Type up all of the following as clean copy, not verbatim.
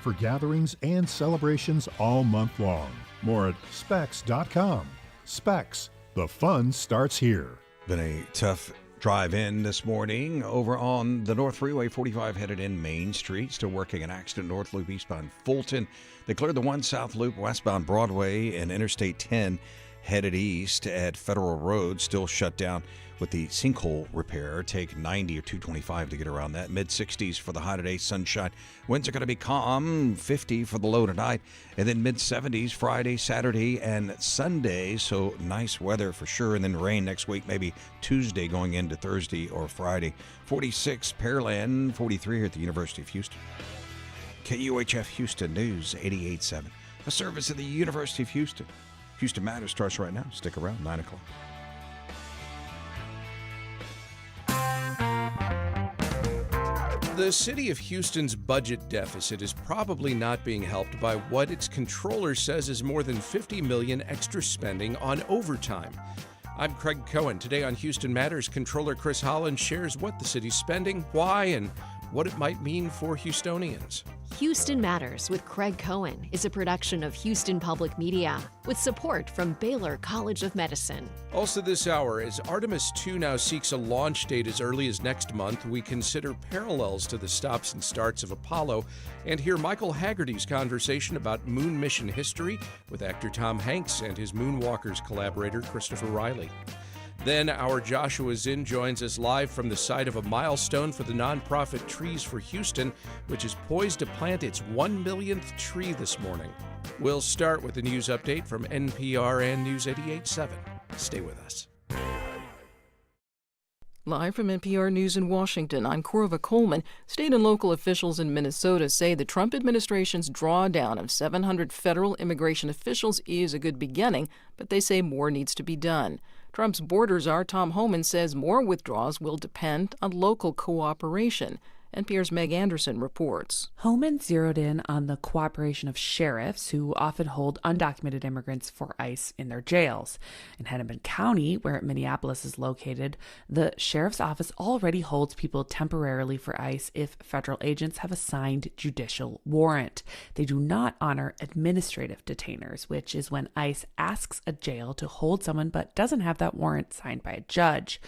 for gatherings and celebrations all month long. More at specs.com. Specs, the fun starts here. Been a tough drive in this morning over on the North Freeway 45 headed in Main Street. Still working an accident North Loop eastbound Fulton. They cleared the 1 South Loop westbound Broadway and Interstate 10 headed east at Federal Road. Still shut down with the sinkhole repair. Take 90 or 225 to get around that. Mid-60s for the high today. Sunshine. Winds are going to be calm. 50 for the low tonight. And then mid-70s Friday, Saturday, and Sunday. So nice weather for sure. And then rain next week, maybe Tuesday going into Thursday or Friday. 46 Pearland, 43 here at the University of Houston. KUHF Houston News 88.7. A service of the University of Houston. Houston Matters starts right now. Stick around, 9 o'clock. The city of Houston's budget deficit is probably not being helped by what its controller says is more than $50 million extra spending on overtime. I'm Craig Cohen. Today on Houston Matters, Controller Chris Hollins shares what the city's spending, why, and what it might mean for Houstonians. Houston Matters with Craig Cohen is a production of Houston Public Media with support from Baylor College of Medicine. Also this hour, as Artemis II now seeks a launch date as early as next month, we consider parallels to the stops and starts of Apollo and hear Michael Haggerty's conversation about moon mission history with actor Tom Hanks and his Moonwalkers collaborator Christopher Riley. Then our Joshua Zinn joins us live from the site of a milestone for the nonprofit Trees for Houston, which is poised to plant its 1 millionth tree this morning. We'll start with the news update from NPR and News 88.7. Stay with us. Live from NPR News in Washington, I'm Corva Coleman. State and local officials in Minnesota say the Trump administration's drawdown of 700 federal immigration officials is a good beginning, but they say more needs to be done. Trump's border czar Tom Homan says more withdrawals will depend on local cooperation. NPR's Meg Anderson reports. Homan zeroed in on the cooperation of sheriffs who often hold undocumented immigrants for ICE in their jails. In Hennepin County, where Minneapolis is located, the sheriff's office already holds people temporarily for ICE if federal agents have a signed judicial warrant. They do not honor administrative detainers, which is when ICE asks a jail to hold someone but doesn't have that warrant signed by a judge.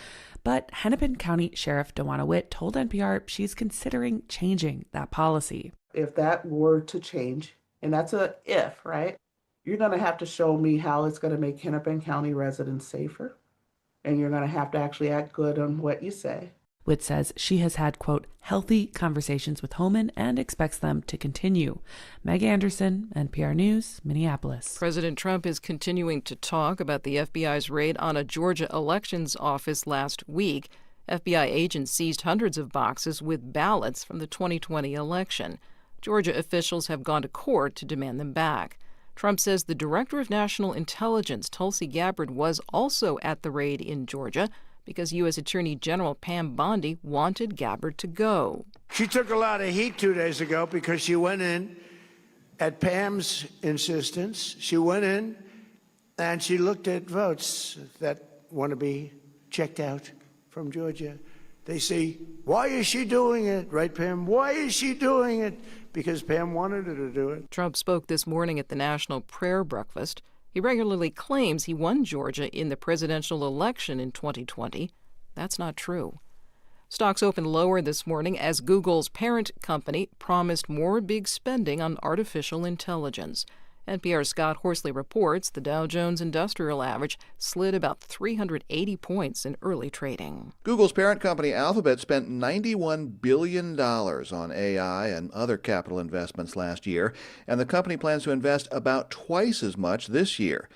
But Hennepin County Sheriff Dewana Witt told NPR she's considering changing that policy. If that were to change, and that's a if, right? You're going to have to show me how it's going to make Hennepin County residents safer. And you're going to have to actually act good on what you say. Witt says she has had, quote, healthy conversations with Homan and expects them to continue. Meg Anderson, NPR News, Minneapolis. President Trump is continuing to talk about the FBI's raid on a Georgia elections office last week. FBI agents seized hundreds of boxes with ballots from the 2020 election. Georgia officials have gone to court to demand them back. Trump says the Director of National Intelligence, Tulsi Gabbard, was also at the raid in Georgia because U.S. Attorney General Pam Bondi wanted Gabbard to go. She took a lot of heat 2 days ago because she went in at Pam's insistence. She went in and she looked at votes that want to be checked out from Georgia. They say, why is she doing it? Right, Pam? Why is she doing it? Because Pam wanted her to do it. Trump spoke this morning at the National Prayer Breakfast. He regularly claims he won Georgia in the presidential election in 2020. That's not true. Stocks opened lower this morning as Google's parent company promised more big spending on artificial intelligence. NPR's Scott Horsley reports the Dow Jones Industrial Average slid about 380 points in early trading. Google's parent company Alphabet spent $91 billion on AI and other capital investments last year, and the company plans to invest about twice as much this year.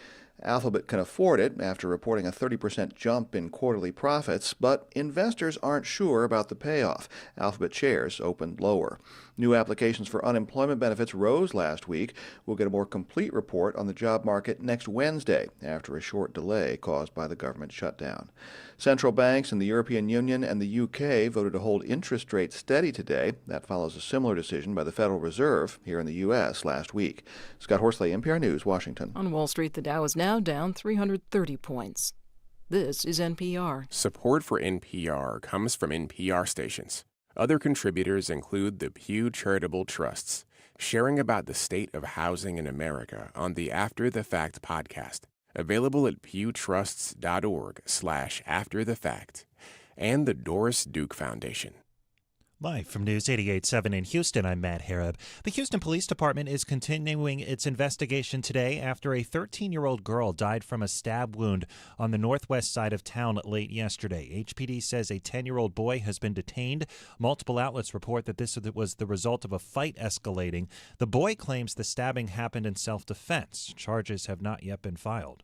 Alphabet can afford it after reporting a 30% jump in quarterly profits, but investors aren't sure about the payoff. Alphabet shares opened lower. New applications for unemployment benefits rose last week. We'll get a more complete report on the job market next Wednesday after a short delay caused by the government shutdown. Central banks in the European Union and the UK voted to hold interest rates steady today. That follows a similar decision by the Federal Reserve here in the U.S. last week. Scott Horsley, NPR News, Washington. On Wall Street, the Dow is now down 330 points. This is NPR. Support for NPR comes from NPR stations. Other contributors include the Pew Charitable Trusts, sharing about the state of housing in America on the After the Fact podcast, available at pewtrusts.org/afterthefact, and the Doris Duke Foundation. Live from News 88.7 in Houston, I'm Matt Harrod. The Houston Police Department is continuing its investigation today after a 13-year-old girl died from a stab wound on the northwest side of town late yesterday. HPD says a 10-year-old boy has been detained. Multiple outlets report that this was the result of a fight escalating. The boy claims the stabbing happened in self-defense. Charges have not yet been filed.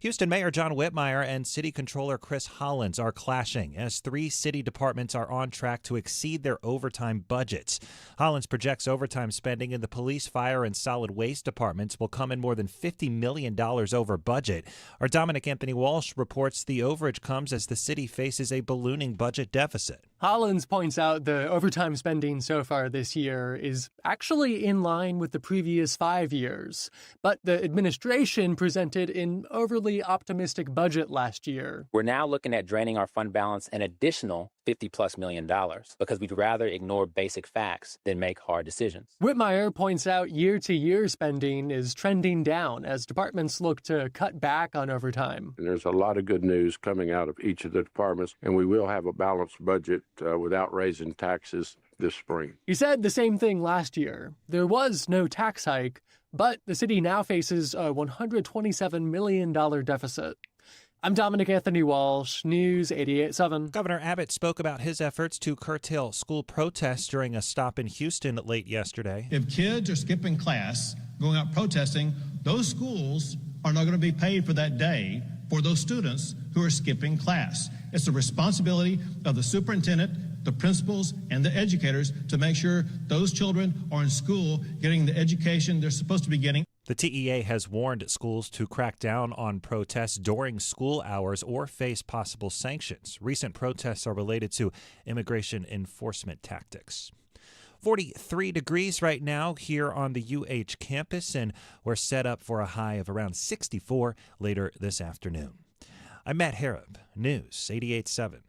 Houston Mayor John Whitmire and City Controller Chris Hollins are clashing as 3 city departments are on track to exceed their overtime budgets. Hollins projects overtime spending in the police, fire, and solid waste departments will come in more than $50 million over budget. Our Dominic Anthony Walsh reports the overage comes as the city faces a ballooning budget deficit. Hollins points out the overtime spending so far this year is actually in line with the previous 5 years, but the administration presented an overly optimistic budget last year. We're now looking at draining our fund balance an additional $50+ million because we'd rather ignore basic facts than make hard decisions. Whitmire points out year-to-year spending is trending down as departments look to cut back on overtime. And there's a lot of good news coming out of each of the departments, and we will have a balanced budget without raising taxes this spring. He said the same thing last year. There was no tax hike, but the city now faces a $127 million deficit. I'm Dominic Anthony Walsh, News 88.7. Governor Abbott spoke about his efforts to curtail school protests during a stop in Houston late yesterday. If kids are skipping class, going out protesting, those schools are not going to be paid for that day for those students who are skipping class. It's the responsibility of the superintendent, the principals, and the educators to make sure those children are in school getting the education they're supposed to be getting. The TEA has warned schools to crack down on protests during school hours or face possible sanctions. Recent protests are related to immigration enforcement tactics. 43 degrees right now here on the UH campus, and we're set up for a high of around 64 later this afternoon. I'm Matt Harrod, News 88.7.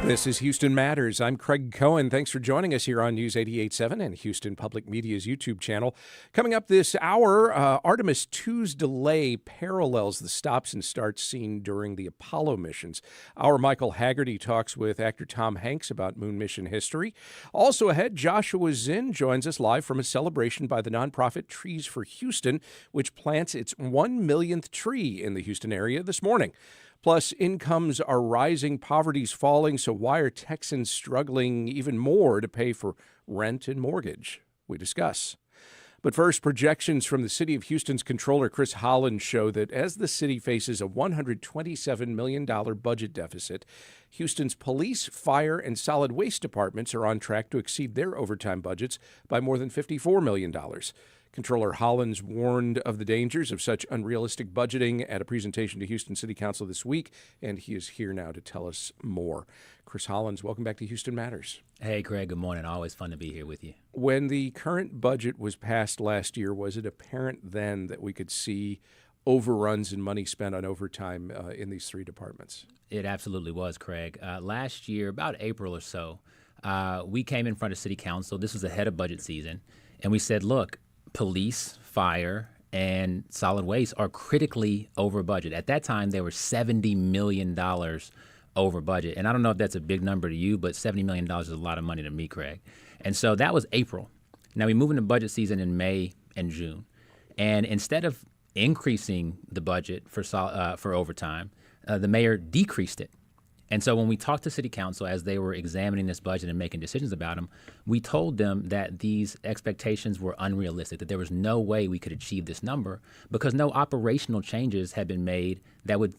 This is Houston Matters. I'm Craig Cohen. Thanks for joining us here on News 88.7 and Houston Public Media's YouTube channel. Coming up this hour, Artemis II's delay parallels the stops and starts seen during the Apollo missions. Our Michael Haggerty talks with actor Tom Hanks about moon mission history. Also ahead, Joshua Zinn joins us live from a celebration by the nonprofit Trees for Houston, which plants its 1 millionth tree in the Houston area this morning. Plus, incomes are rising, poverty's falling, so why are Texans struggling even more to pay for rent and mortgage? We discuss. But first, projections from the City of Houston's Controller Chris Hollins show that as the city faces a $127 million budget deficit, Houston's police, fire, and solid waste departments are on track to exceed their overtime budgets by more than $54 million. Controller Hollins warned of the dangers of such unrealistic budgeting at a presentation to Houston City Council this week, and he is here now to tell us more. Chris Hollins, welcome back to Houston Matters. Hey, Craig, good morning. Always fun to be here with you. When the current budget was passed last year, was it apparent then that we could see overruns in money spent on overtime in these 3 departments? It absolutely was, Craig. Last year, about April or so, we came in front of City Council. This was ahead of budget season, and we said, look, police, fire, and solid waste are critically over budget. At that time, they were $70 million over budget. And I don't know if that's a big number to you, but $70 million is a lot of money to me, Craig. And so that was April. Now we move into budget season in May and June. And instead of increasing the budget for overtime, the mayor decreased it. And so when we talked to City Council as they were examining this budget and making decisions about them, we told them that these expectations were unrealistic, that there was no way we could achieve this number because no operational changes had been made that would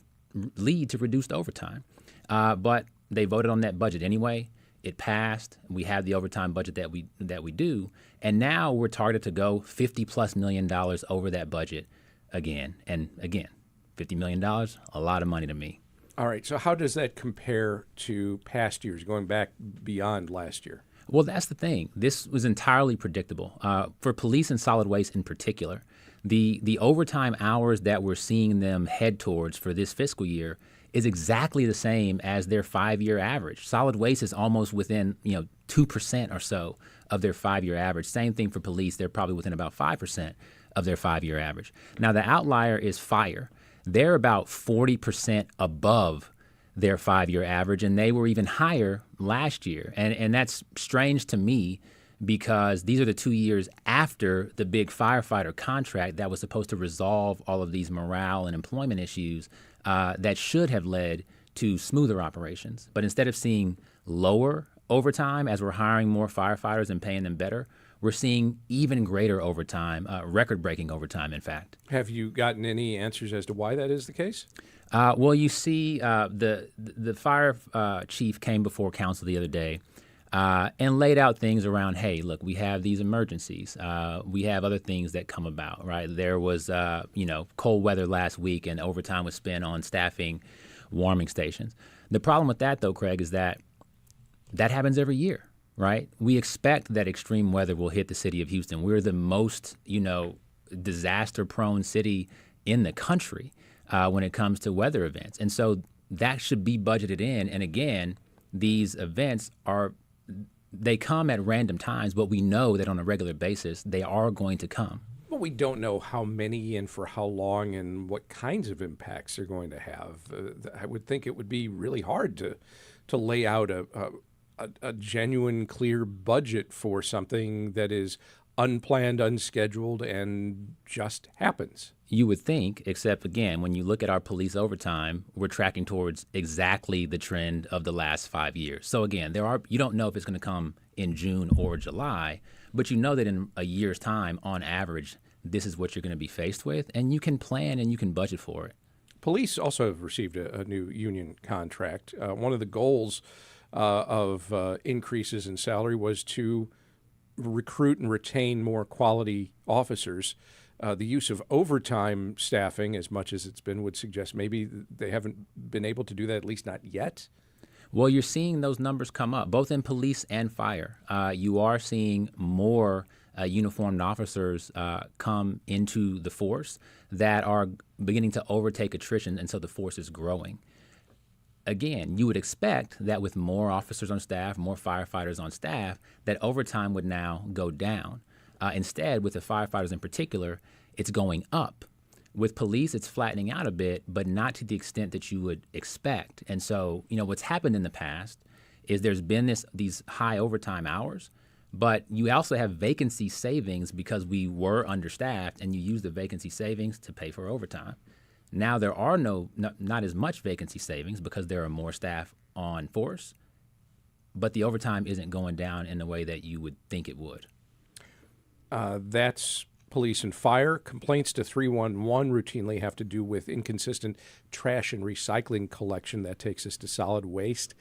lead to reduced overtime. But they voted on that budget anyway. It passed. We have the overtime budget that we do. And now we're targeted to go $50+ million over that budget again. And again, $50 million, a lot of money to me. All right, so how does that compare to past years, going back beyond last year? Well, that's the thing. This was entirely predictable. For police and solid waste in particular, the overtime hours that we're seeing them head towards for this fiscal year is exactly the same as their 5-year average. Solid waste is almost within 2% or so of their 5-year average. Same thing for police. They're probably within about 5% of their 5-year average. Now, the outlier is fire. They're about 40% above their 5-year average, and they were even higher last year. And that's strange to me because these are the 2 years after the big firefighter contract that was supposed to resolve all of these morale and employment issues that should have led to smoother operations. But instead of seeing lower overtime as we're hiring more firefighters and paying them better, we're seeing even greater overtime, record-breaking overtime, in fact. Have you gotten any answers as to why that is the case? Well, you see, the fire chief came before council the other day and laid out things around, hey, look, we have these emergencies. We have other things that come about, right? There was, cold weather last week, and overtime was spent on staffing warming stations. The problem with that, though, Craig, is that happens every year. Right? We expect that extreme weather will hit the city of Houston. We're the most, disaster-prone city in the country when it comes to weather events. And so that should be budgeted in. And again, these events they come at random times, but we know that on a regular basis, they are going to come. Well, we don't know how many and for how long and what kinds of impacts they're going to have. I would think it would be really hard to lay out a genuine, clear budget for something that is unplanned, unscheduled, and just happens. You would think, except again, when you look at our police overtime, we're tracking towards exactly the trend of the last 5 years. So again, you don't know if it's going to come in June or July, but you know that in a year's time, on average, this is what you're going to be faced with, and you can plan and you can budget for it. Police also have received a new union contract. One of the goals of increases in salary was to recruit and retain more quality officers. The use of overtime staffing, as much as it's been, would suggest maybe they haven't been able to do that, at least not yet. Well, you're seeing those numbers come up, both in police and fire. You are seeing more uniformed officers come into the force that are beginning to overtake attrition, and so the force is growing. Again, you would expect that with more officers on staff, more firefighters on staff, that overtime would now go down. Instead, with the firefighters in particular, it's going up. With police, it's flattening out a bit, but not to the extent that you would expect. And so, what's happened in the past is there's been these high overtime hours, but you also have vacancy savings because we were understaffed, and you use the vacancy savings to pay for overtime. Now there are not as much vacancy savings because there are more staff on force, but the overtime isn't going down in the way that you would think it would. That's police and fire. Complaints to 311 routinely have to do with inconsistent trash and recycling collection. That takes us to solid waste.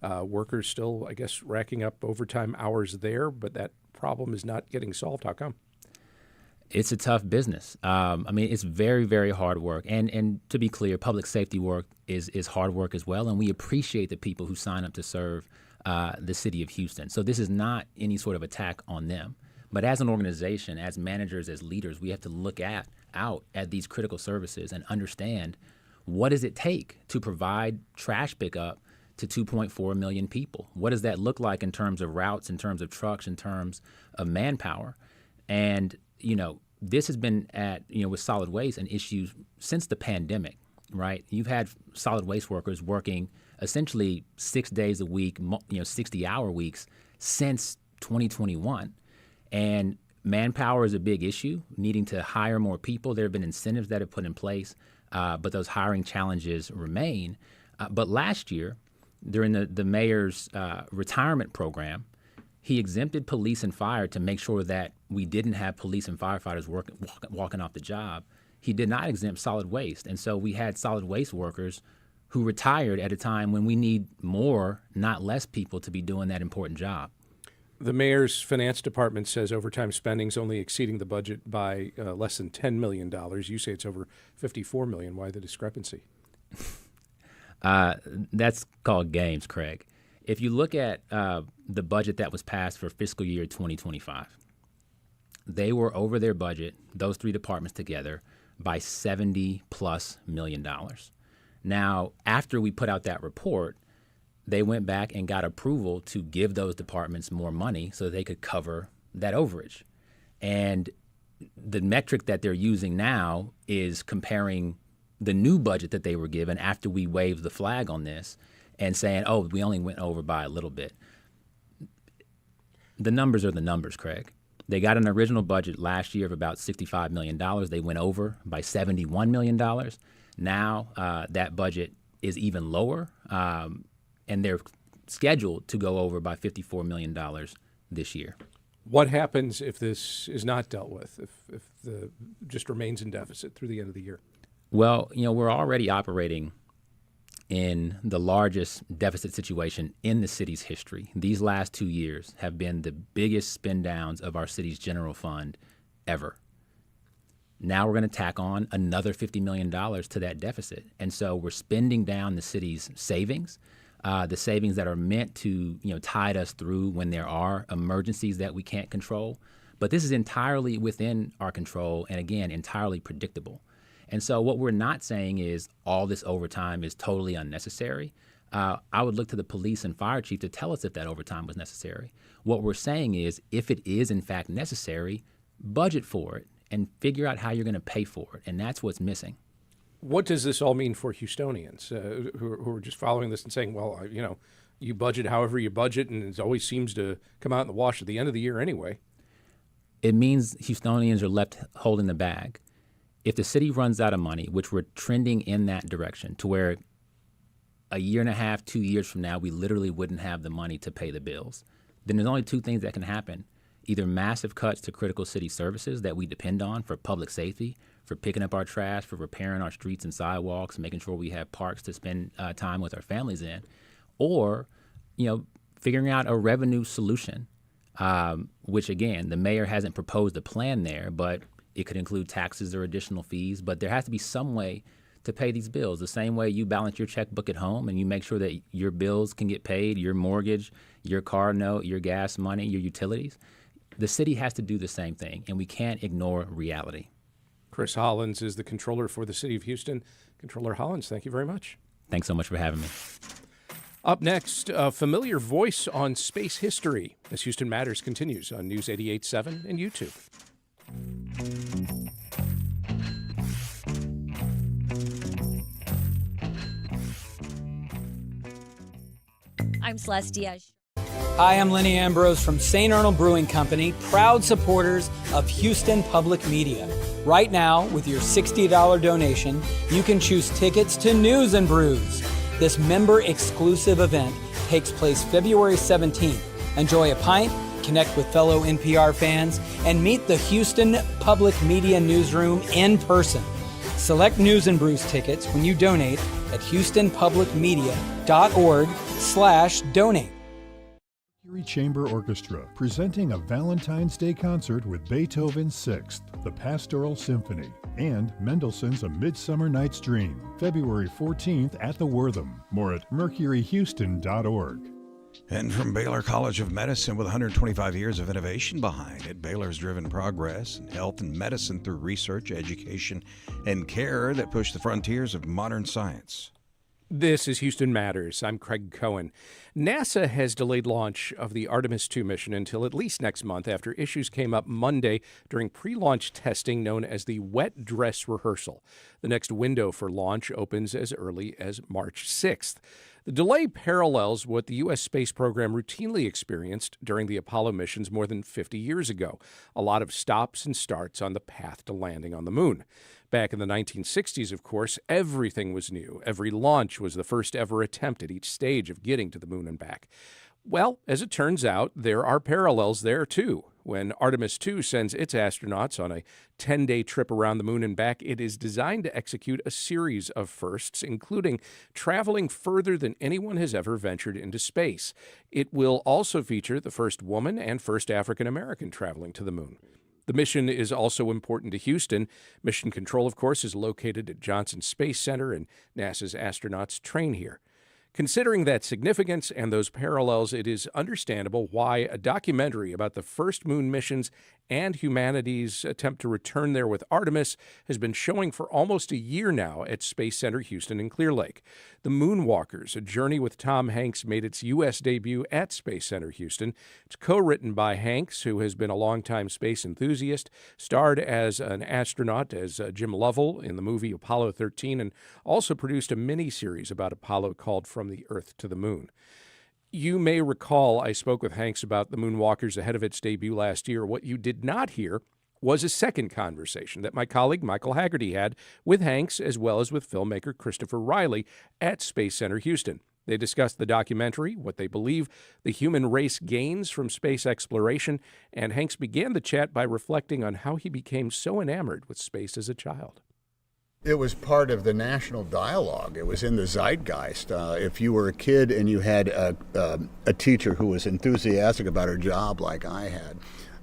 Workers still, I guess, racking up overtime hours there, but that problem is not getting solved. How come? It's a tough business. It's very, very hard work. And to be clear, public safety work is hard work as well. And we appreciate the people who sign up to serve the city of Houston. So this is not any sort of attack on them. But as an organization, as managers, as leaders, we have to look out at these critical services and understand what does it take to provide trash pickup to 2.4 million people? What does that look like in terms of routes, in terms of trucks, in terms of manpower? And this has been with solid waste an issue since the pandemic, right? You've had solid waste workers working essentially 6 days a week, 60-hour weeks since 2021. And manpower is a big issue, needing to hire more people. There have been incentives that have put in place, but those hiring challenges remain. But last year, during the mayor's retirement program, he exempted police and fire to make sure that we didn't have police and firefighters walking off the job. He did not exempt solid waste. And so we had solid waste workers who retired at a time when we need more, not less people to be doing that important job. The mayor's finance department says overtime spending is only exceeding the budget by less than $10 million. You say it's over $54 million. Why the discrepancy? That's called games, Craig. If you look at the budget that was passed for fiscal year 2025, they were over their budget, those three departments together, by $70+ million. Now, after we put out that report, they went back and got approval to give those departments more money so they could cover that overage. And the metric that they're using now is comparing the new budget that they were given after we waved the flag on this and saying, oh, we only went over by a little bit. The numbers are the numbers, Craig. They got an original budget last year of about $65 million. They went over by $71 million. Now that budget is even lower, and they're scheduled to go over by $54 million this year. What happens if this is not dealt with, if the just remains in deficit through the end of the year? Well, we're already operating in the largest deficit situation in the city's history. These last 2 years have been the biggest spend downs of our city's general fund ever. Now we're going to tack on another $50 million to that deficit. And so we're spending down the city's savings, the savings that are meant to tide us through when there are emergencies that we can't control. But this is entirely within our control and, again, entirely predictable. And so what we're not saying is all this overtime is totally unnecessary. I would look to the police and fire chief to tell us if that overtime was necessary. What we're saying is if it is, in fact, necessary, budget for it and figure out how you're going to pay for it. And that's what's missing. What does this all mean for Houstonians who are just following this and saying, well, you budget however you budget, and it always seems to come out in the wash at the end of the year anyway? It means Houstonians are left holding the bag. If the city runs out of money, which we're trending in that direction to where a year and a half, 2 years from now, we literally wouldn't have the money to pay the bills, then there's only two things that can happen. Either massive cuts to critical city services that we depend on for public safety, for picking up our trash, for repairing our streets and sidewalks, making sure we have parks to spend time with our families in, or, figuring out a revenue solution, which, again, the mayor hasn't proposed a plan there, but it could include taxes or additional fees, but there has to be some way to pay these bills. The same way you balance your checkbook at home and you make sure that your bills can get paid, your mortgage, your car note, your gas money, your utilities. The city has to do the same thing, and we can't ignore reality. Chris Hollins is the controller for the city of Houston. Controller Hollins, thank you very much. Thanks so much for having me. Up next, a familiar voice on space history as Houston Matters continues on News 88.7 and YouTube. I'm Celeste Diaz. Hi, I'm Lenny Ambrose from St. Arnold Brewing Company, proud supporters of Houston Public Media. Right now, with your $60 donation, you can choose tickets to News and Brews. This member-exclusive event takes place February 17th. Enjoy a pint, connect with fellow NPR fans, and meet the Houston Public Media Newsroom in person. Select News and Brews tickets when you donate at houstonpublicmedia.org/donate. Mercury Chamber Orchestra presenting a Valentine's Day concert with Beethoven's Sixth, the Pastoral Symphony, and Mendelssohn's A Midsummer Night's Dream, February 14th at the Wortham. More at mercuryhouston.org. And from Baylor College of Medicine, with 125 years of innovation behind it, Baylor's driven progress in health and medicine through research, education, and care that push the frontiers of modern science. This is Houston Matters. I'm Craig Cohen. NASA has delayed launch of the Artemis II mission until at least next month after issues came up Monday during pre-launch testing known as the wet dress rehearsal. The next window for launch opens as early as March 6th. The delay parallels what the U.S. space program routinely experienced during the Apollo missions more than 50 years ago, a lot of stops and starts on the path to landing on the moon. Back in the 1960s, of course, everything was new. Every launch was the first ever attempt at each stage of getting to the moon and back. Well, as it turns out, there are parallels there, too. When Artemis II sends its astronauts on a 10-day trip around the moon and back, it is designed to execute a series of firsts, including traveling further than anyone has ever ventured into space. It will also feature the first woman and first African American traveling to the moon. The mission is also important to Houston. Mission Control, of course, is located at Johnson Space Center, and NASA's astronauts train here. Considering that significance and those parallels, it is understandable why a documentary about the first moon missions and humanity's attempt to return there with Artemis has been showing for almost a year now at Space Center Houston in Clear Lake. The Moonwalkers, A Journey with Tom Hanks, made its U.S. debut at Space Center Houston. It's co-written by Hanks, who has been a longtime space enthusiast, starred as an astronaut as Jim Lovell in the movie Apollo 13, and also produced a mini-series about Apollo called From the Earth to the Moon. You may recall I spoke with Hanks about the Moonwalkers ahead of its debut last year. What you did not hear was a second conversation that my colleague Michael Haggerty had with Hanks as well as with filmmaker Christopher Riley at Space Center Houston. They discussed the documentary, what they believe the human race gains from space exploration, and Hanks began the chat by reflecting on how he became so enamored with space as a child. It was part of the national dialogue. It was in the zeitgeist. If you were a kid and you had a teacher who was enthusiastic about her job like I had,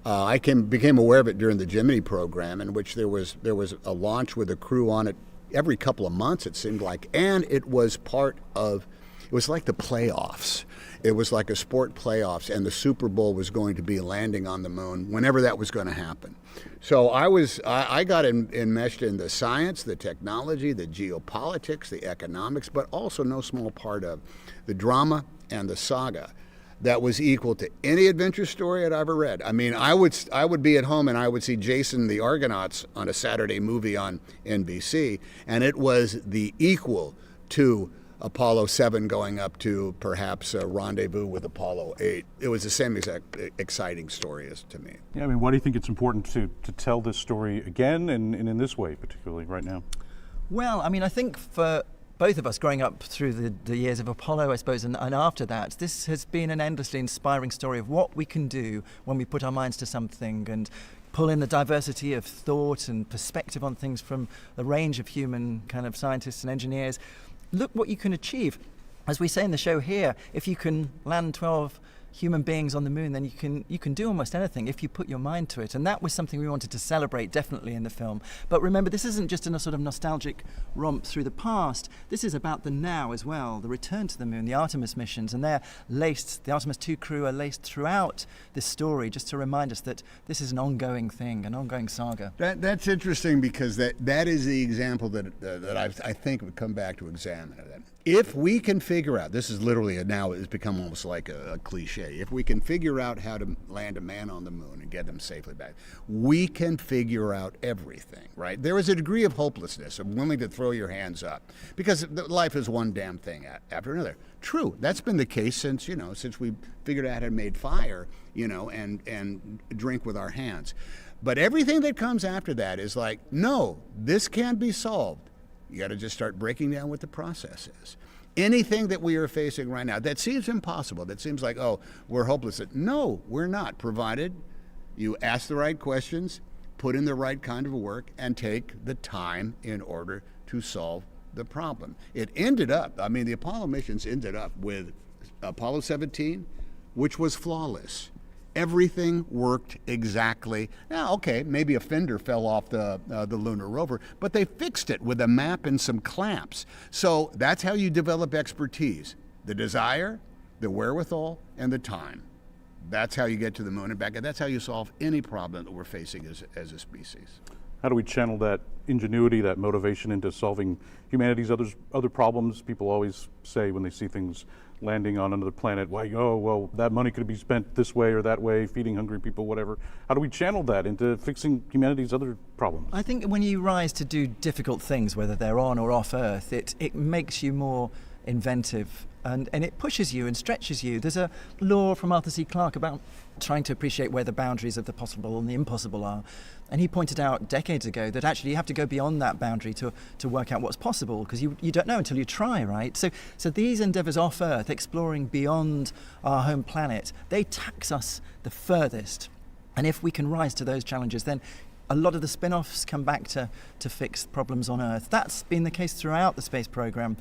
I became aware of it during the Gemini program, in which there was a launch with a crew on it every couple of months, it seemed like, and it was like the playoffs. It was like a sport playoffs, and the Super Bowl was going to be landing on the moon whenever that was going to happen. So I got enmeshed in the science, the technology, the geopolitics, the economics, but also no small part of the drama and the saga that was equal to any adventure story I'd ever read. I mean, I would be at home and I would see Jason the Argonauts on a Saturday movie on NBC, and it was the equal to Apollo 7 going up to perhaps a rendezvous with Apollo 8. It was the same exact exciting story as to me. Yeah, I mean, why do you think it's important to tell this story again and in this way, particularly right now? Well, I mean, I think for both of us growing up through the years of Apollo, I suppose, and after that, this has been an endlessly inspiring story of what we can do when we put our minds to something and pull in the diversity of thought and perspective on things from a range of human kind of scientists and engineers. Look what you can achieve. As we say in the show here, if you can land 12 human beings on the moon, then you can do almost anything if you put your mind to it. And that was something we wanted to celebrate definitely in the film. But remember, this isn't just a sort of nostalgic romp through the past. This is about the now as well, the return to the moon, the Artemis missions, and the Artemis II crew are laced throughout this story just to remind us that this is an ongoing thing, an ongoing saga. That's interesting because that is the example that I think would come back to examine it. If we can figure out, this is literally now it's become almost like a cliche, if we can figure out how to land a man on the moon and get them safely back, we can figure out everything, right? There is a degree of hopelessness, of willing to throw your hands up, because life is one damn thing after another. True, that's been the case since we figured out how to make fire, and drink with our hands. But everything that comes after that is like, no, this can't be solved. You got to just start breaking down what the process is. Anything that we are facing right now that seems impossible, that seems like, oh, we're hopeless. No, we're not, provided you ask the right questions, put in the right kind of work, and take the time in order to solve the problem. It ended up, the Apollo missions ended up with Apollo 17, which was flawless. Everything worked exactly. Now, okay, maybe a fender fell off the lunar rover, but they fixed it with a map and some clamps. So that's how you develop expertise: the desire, the wherewithal, and the time. That's how you get to the moon and back, and that's how you solve any problem that we're facing as a species. How do we channel that ingenuity, that motivation into solving humanity's other problems? People always say when they see things landing on another planet, why, oh, well, that money could be spent this way or that way, feeding hungry people, whatever. How do we channel that into fixing humanity's other problems? I think when you rise to do difficult things, whether they're on or off Earth, it makes you more inventive and it pushes you and stretches you. There's a law from Arthur C. Clarke about trying to appreciate where the boundaries of the possible and the impossible are. And he pointed out decades ago that actually you have to go beyond that boundary to work out what's possible, because you don't know until you try, right? So these endeavors off Earth, exploring beyond our home planet, they tax us the furthest. And if we can rise to those challenges, then a lot of the spin-offs come back to fix problems on Earth. That's been the case throughout the space program.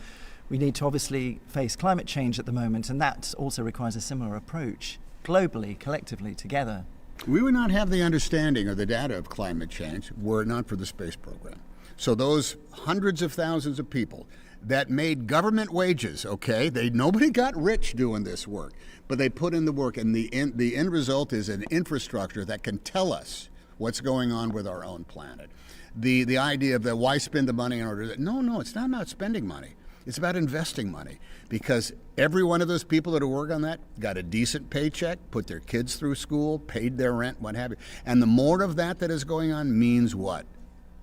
We need to obviously face climate change at the moment, and that also requires a similar approach, globally, collectively, together. We would not have the understanding or the data of climate change were it not for the space program. So those hundreds of thousands of people that made government wages, okay? Nobody got rich doing this work, but they put in the work, and the end result is an infrastructure that can tell us what's going on with our own planet. The idea of why spend the money in order to... No, it's not about spending money. It's about investing money, because every one of those people that work on that got a decent paycheck, put their kids through school, paid their rent, what have you. And the more of that is going on means what?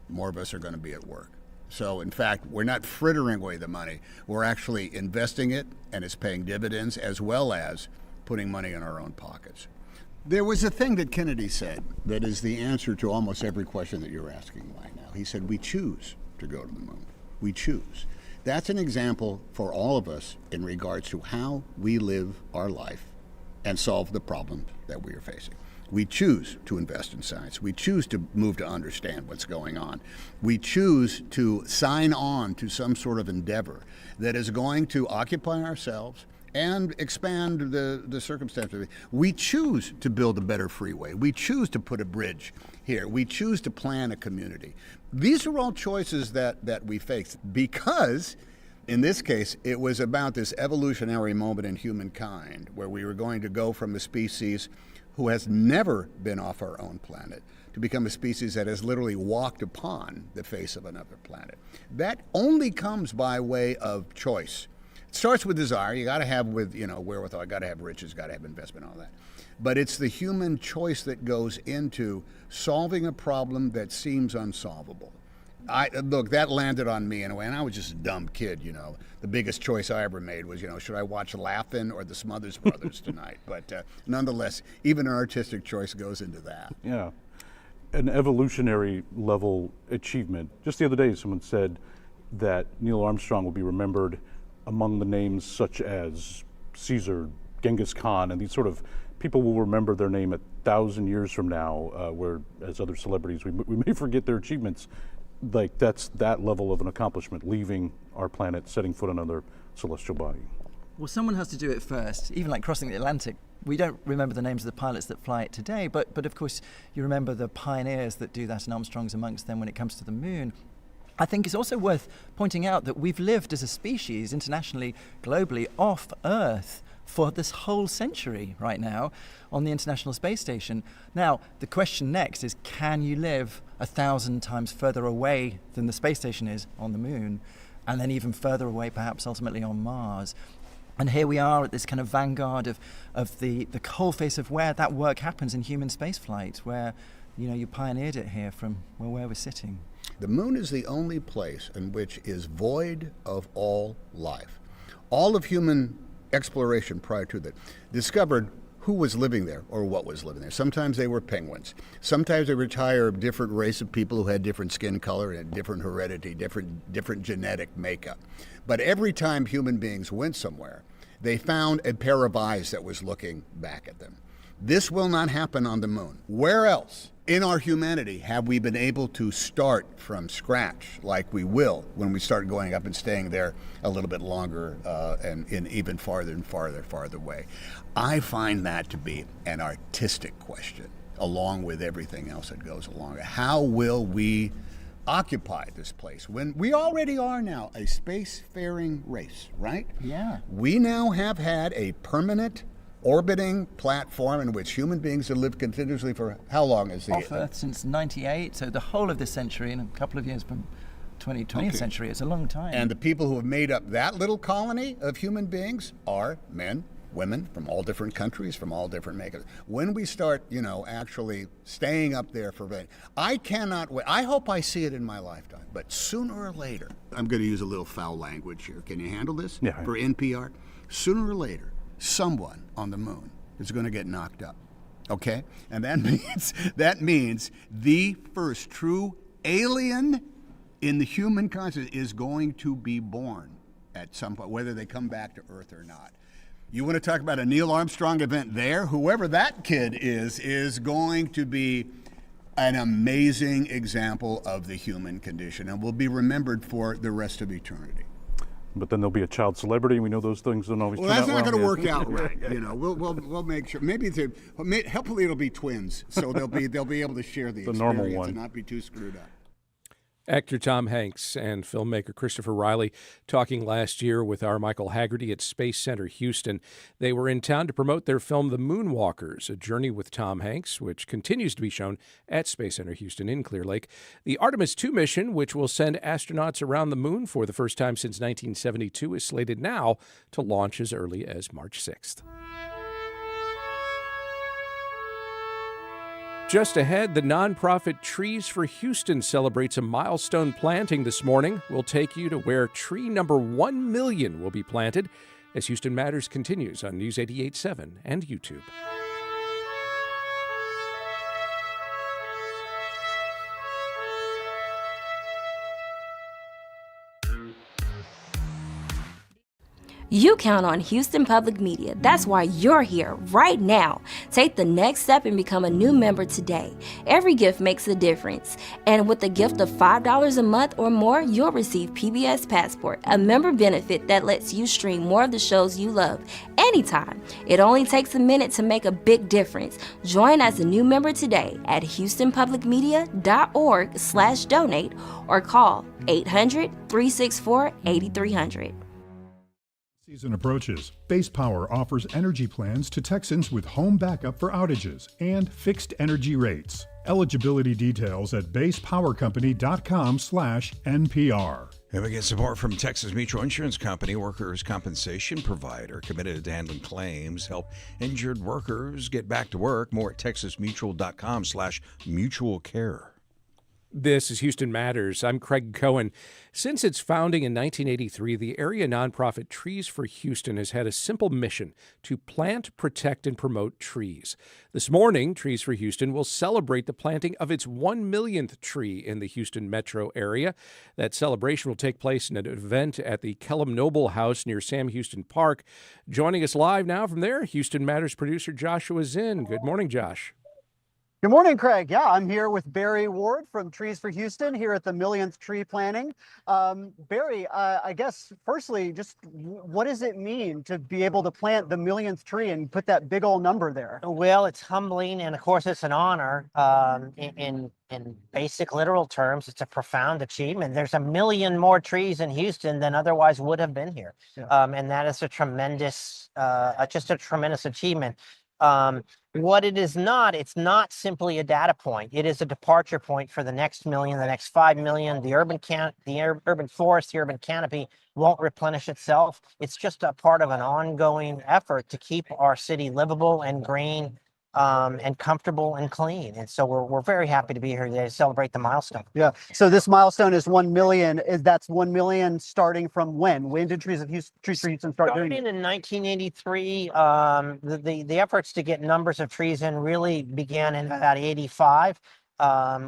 More of us are going to be at work. So, in fact, we're not frittering away the money. We're actually investing it, and it's paying dividends, as well as putting money in our own pockets. There was a thing that Kennedy said that is the answer to almost every question that you're asking right now. He said, we choose to go to the moon. We choose. That's an example for all of us in regards to how we live our life and solve the problem that we are facing. We choose to invest in science. We choose to move to understand what's going on. We choose to sign on to some sort of endeavor that is going to occupy ourselves and expand the circumstances. We choose to build a better freeway. We choose to put a bridge here. We choose to plan a community. These are all choices that we face, because in this case, it was about this evolutionary moment in humankind where we were going to go from a species who has never been off our own planet to become a species that has literally walked upon the face of another planet. That only comes by way of choice. It starts with desire. You got to have wherewithal. You got to have riches. Got to have investment. All that. But it's the human choice that goes into solving a problem that seems unsolvable. Look, that landed on me in a way, and I was just a dumb kid. The biggest choice I ever made was, should I watch Laugh-In or the Smothers Brothers tonight? But nonetheless, even an artistic choice goes into that. Yeah, an evolutionary level achievement. Just the other day, someone said that Neil Armstrong will be remembered among the names such as Caesar, Genghis Khan, and these sort of people will remember their name 1,000 years from now, where as other celebrities, we may forget their achievements. Like, that's that level of an accomplishment, leaving our planet, setting foot on another celestial body. Well, someone has to do it first, even like crossing the Atlantic. We don't remember the names of the pilots that fly it today, but of course you remember the pioneers that do that, and Armstrong's amongst them when it comes to the moon. I think it's also worth pointing out that we've lived as a species, internationally, globally, off Earth for this whole century right now on the International Space Station. Now, the question next is, can you live 1,000 times further away than the space station is on the moon, and then even further away, perhaps ultimately on Mars? And here we are at this kind of vanguard of the coalface of where that work happens in human spaceflight, where you pioneered it here from where we're sitting. The moon is the only place in which is void of all life. All of human exploration prior to that discovered who was living there or what was living there. Sometimes they were penguins. Sometimes they retire a different race of people who had different skin color and different heredity, different genetic makeup. But every time human beings went somewhere, they found a pair of eyes that was looking back at them. This will not happen on the moon. Where else in our humanity have we been able to start from scratch like we will when we start going up and staying there a little bit longer and in even farther and farther away? I find that to be an artistic question, along with everything else that goes along. How will we occupy this place when we already are now a spacefaring race, right? Yeah. We now have had a permanent orbiting platform in which human beings have lived continuously for how long is the off Earth since 98, so the whole of this century and a couple of years from 20th century. It's a long time. And the people who have made up that little colony of human beings are men, women from all different countries, from all different makeups. When we start, actually staying up there for I cannot wait. I hope I see it in my lifetime, but sooner or later, I'm going to use a little foul language here. Can you handle this? Yeah. For NPR? Sooner or later, someone on the moon is going to get knocked up, okay? And that means the first true alien in the human consciousness is going to be born at some point, whether they come back to Earth or not. You want to talk about a Neil Armstrong event there? Whoever that kid is going to be an amazing example of the human condition and will be remembered for the rest of eternity. But then there'll be a child celebrity, and we know those things don't always turn out well. Well, that's not going to work out right. We'll make sure. Hopefully it'll be twins, so they'll be able to share the experience normal one. and not be too screwed up. Actor Tom Hanks and filmmaker Christopher Riley talking last year with our Michael Haggerty at Space Center Houston. They were in town to promote their film The Moonwalkers, a journey with Tom Hanks, which continues to be shown at Space Center Houston in Clear Lake. The Artemis II mission, which will send astronauts around the moon for the first time since 1972, is slated now to launch as early as March 6th. Just ahead, the nonprofit Trees for Houston celebrates a milestone planting this morning. We'll take you to where tree number 1 million will be planted as Houston Matters continues on News 88.7 and YouTube. You count on Houston Public Media. That's why you're here right now. Take the next step and become a new member today. Every gift makes a difference. And with a gift of $5 a month or more, you'll receive PBS Passport, a member benefit that lets you stream more of the shows you love anytime. It only takes a minute to make a big difference. Join as a new member today at houstonpublicmedia.org/donate or call 800-364-8300. Season approaches. Base Power offers energy plans to Texans with home backup for outages and fixed energy rates. Eligibility details at basepowercompany.com/NPR. And we get support from Texas Mutual Insurance Company, workers' compensation provider committed to handling claims, help injured workers get back to work. More at texasmutual.com/mutual care. This is Houston Matters. I'm Craig Cohen. Since its founding in 1983, the area nonprofit Trees for Houston has had a simple mission to plant, protect, and promote trees. This morning, Trees for Houston will celebrate the planting of its 1 millionth tree in the Houston metro area. That celebration will take place in an event at the Kellum Noble House near Sam Houston Park. Joining us live now from there, Houston Matters producer Joshua Zinn. Good morning, Josh. Good morning, Craig. Yeah, I'm here with Barry Ward from Trees for Houston here at the millionth tree planting. Barry, I guess, firstly, just what does it mean to be able to plant the millionth tree and put that big old number there? Well, it's humbling, and of course, it's an honor. In basic literal terms, it's a profound achievement. There's 1 million more trees in Houston than otherwise would have been here. Yeah. And that is a tremendous, just a tremendous achievement. What it is not, it's not simply a data point. It is a departure point for the next million, the next 5 million. The urban forest, the urban canopy won't replenish itself. It's just a part of an ongoing effort to keep our city livable and green, and comfortable and clean. And so we're very happy to be here today to celebrate the milestone. Yeah. So this milestone is 1 million. That's 1 million starting from when? When did Trees for Houston start doing it? Starting in 1983. The efforts to get numbers of trees in really began in about 85.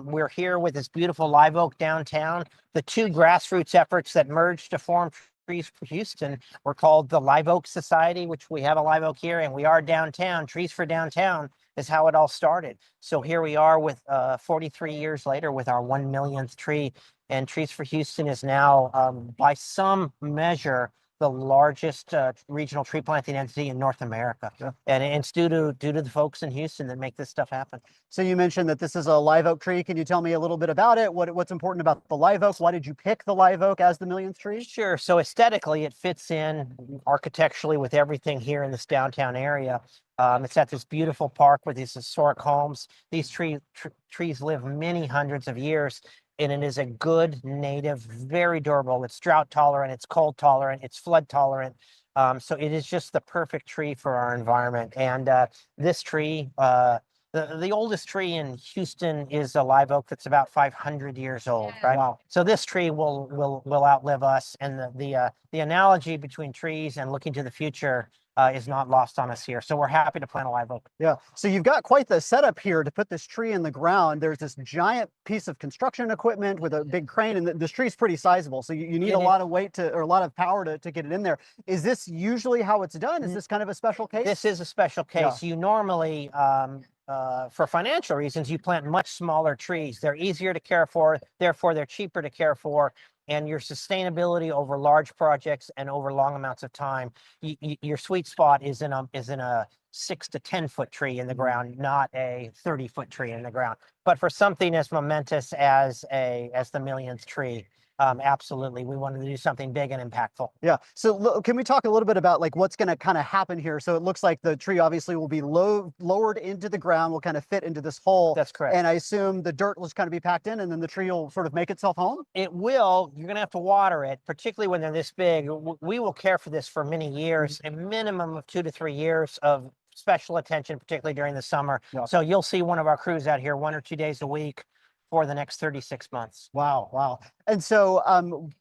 We're here with this beautiful live oak downtown. The two grassroots efforts that merged to form Trees for Houston were called the Live Oak Society, which we have a live oak here, and we are downtown. Trees for Downtown is how it all started. So here we are with 43 years later with our 1 millionth tree, and Trees for Houston is now, by some measure, the largest regional tree planting entity in North America. Yeah. And it's due to the folks in Houston that make this stuff happen. So you mentioned that this is a live oak tree. Can you tell me a little bit about it? What's important about the live oak? Why did you pick the live oak as the millionth tree? Sure. So aesthetically, it fits in architecturally with everything here in this downtown area. It's at this beautiful park with these historic homes. These trees live many hundreds of years. And it is a good native, very durable. It's drought tolerant, it's cold tolerant, it's flood tolerant. So it is just the perfect tree for our environment. And this tree, the oldest tree in Houston is a live oak that's about 500 years old, right? Wow. So this tree will outlive us. And the analogy between trees and looking to the future is not lost on us here. So we're happy to plant a live oak. Yeah. So you've got quite the setup here to put this tree in the ground. There's this giant piece of construction equipment with a big crane, and this tree's pretty sizable. So you need a lot of weight or a lot of power to get it in there. Is this usually how it's done? Is this kind of a special case? This is a special case. Yeah. You normally, for financial reasons, you plant much smaller trees. They're easier to care for, therefore they're cheaper to care for. And your sustainability over large projects and over long amounts of time, your sweet spot is in a 6 to 10 foot tree in the ground, not a 30-foot tree in the ground. But for something as momentous as the millionth tree, absolutely, we wanted to do something big and impactful. Yeah. So can we talk a little bit about like what's going to kind of happen here? So it looks like the tree obviously will be lowered into the ground, will kind of fit into this hole. That's correct. And I assume the dirt will just kind of be packed in, and then the tree will sort of make itself home. It will. You're going to have to water it, particularly when they're this big. We will care for this for many years, a minimum of 2 to 3 years of special attention, particularly during the summer. Yeah. So you'll see one of our crews out here 1 or 2 days a week for the next 36 months. Wow, wow. And so,